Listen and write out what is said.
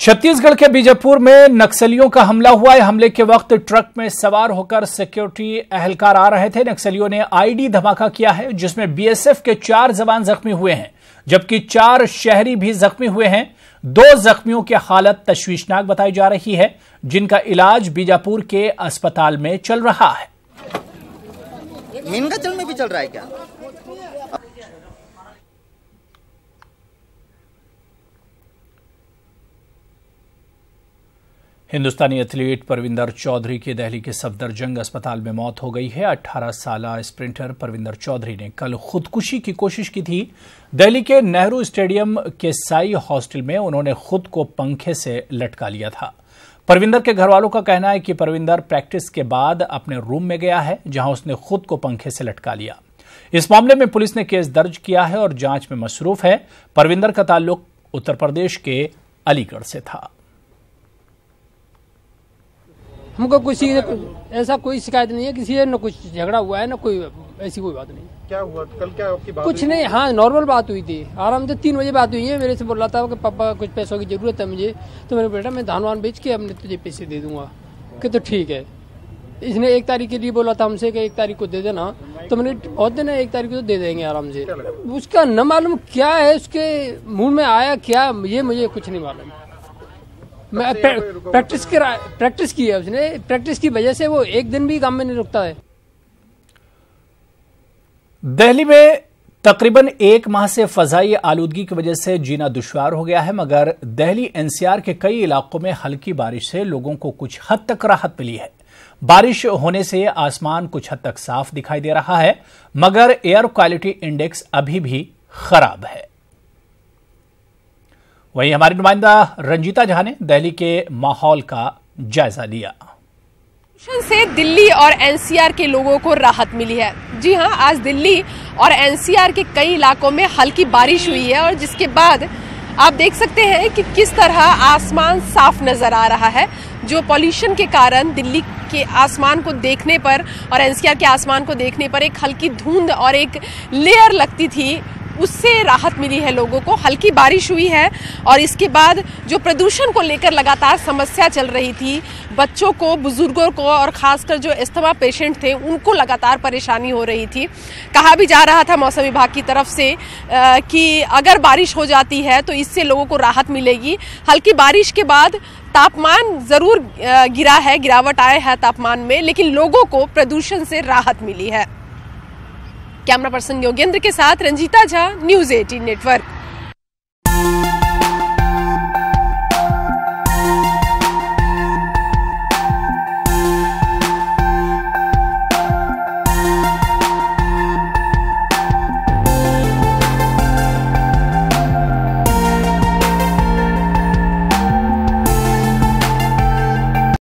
छत्तीसगढ़ के बीजापुर में नक्सलियों का हमला हुआ है। हमले के वक्त ट्रक में सवार होकर सिक्योरिटी एहलकार आ रहे थे। नक्सलियों ने आईडी धमाका किया है, जिसमें बीएसएफ के 4 जवान जख्मी हुए हैं, जबकि 4 शहरी भी जख्मी हुए हैं। 2 जख्मियों की हालत तशवीशनाक बताई जा रही है, जिनका इलाज बीजापुर के अस्पताल में चल रहा है। मीनगंज में भी चल रहा है क्या? हिंदुस्तानी एथलीट परविंदर चौधरी की दिल्ली के सफदरजंग अस्पताल में मौत हो गई है। 18 साल स्प्रिंटर परविंदर चौधरी ने कल खुदकुशी की कोशिश की थी। दिल्ली के नेहरू स्टेडियम के साई हॉस्टल में उन्होंने खुद को पंखे से लटका लिया था। परविंदर के घर वालों का कहना है कि परविंदर प्रैक्टिस के बाद अपने रूम में गया है, जहां उसने खुद को पंखे से लटका लिया। इस मामले में पुलिस ने केस दर्ज किया है और जांच में मसरूफ है। परविंदर का ताल्लुक उत्तर प्रदेश के अलीगढ़ से था। हमको किसी ऐसा कोई शिकायत नहीं है, किसी से न कुछ झगड़ा हुआ है, न कोई ऐसी कोई बात नहीं। क्या हुआ कल? क्या आपकी बात कुछ नहीं, हाँ नॉर्मल बात हुई थी, आराम से 3 बजे बात हुई है। मेरे से बोल रहा था कि पापा कुछ पैसों की जरूरत है मुझे, तो मैंने बेटा मैं धान वान बेच के अपने तुझे पैसे दे दूंगा कि तो ठीक है। इसने 1 तारीख के लिए बोला था हमसे कि 1 तारीख को दे देना, तो मैंने बहुत देना 1 तारीख को तो दे देंगे आराम से। उसका न मालूम क्या है, उसके मुंह में आया क्या, ये मुझे कुछ नहीं मालूम। मैं प्रैक्टिस की है उसने, प्रैक्टिस की वजह से वो 1 दिन भी काम में नहीं रुकता है। दिल्ली में तकरीबन 1 माह से फजाई आलूदगी की वजह से जीना दुश्वार हो गया है, मगर दिल्ली एनसीआर के कई इलाकों में हल्की बारिश से लोगों को कुछ हद तक राहत मिली है। बारिश होने से आसमान कुछ हद तक साफ दिखाई दे रहा है, मगर एयर क्वालिटी इंडेक्स अभी भी खराब है। वहीं हमारी नुमाइंदा रंजीता झा ने दिल्ली के माहौल का जायजा लिया। से दिल्ली और एनसीआर के लोगों को राहत मिली है। जी हां, आज दिल्ली और एनसीआर के कई इलाकों में हल्की बारिश हुई है और जिसके बाद आप देख सकते हैं कि किस तरह आसमान साफ नजर आ रहा है। जो पॉल्यूशन के कारण दिल्ली के आसमान को देखने पर और एनसीआर के आसमान को देखने पर एक हल्की धुंध और एक लेयर लगती थी, उससे राहत मिली है लोगों को। हल्की बारिश हुई है और इसके बाद जो प्रदूषण को लेकर लगातार समस्या चल रही थी, बच्चों को, बुजुर्गों को और खासकर जो अस्थमा पेशेंट थे उनको लगातार परेशानी हो रही थी। कहा भी जा रहा था मौसम विभाग की तरफ से कि अगर बारिश हो जाती है तो इससे लोगों को राहत मिलेगी। हल्की बारिश के बाद तापमान जरूर गिरा है, गिरावट आए है तापमान में, लेकिन लोगों को प्रदूषण से राहत मिली है। कैमरा पर्सन योगेंद्र के साथ रंजीता झा, न्यूज़ 18 नेटवर्क।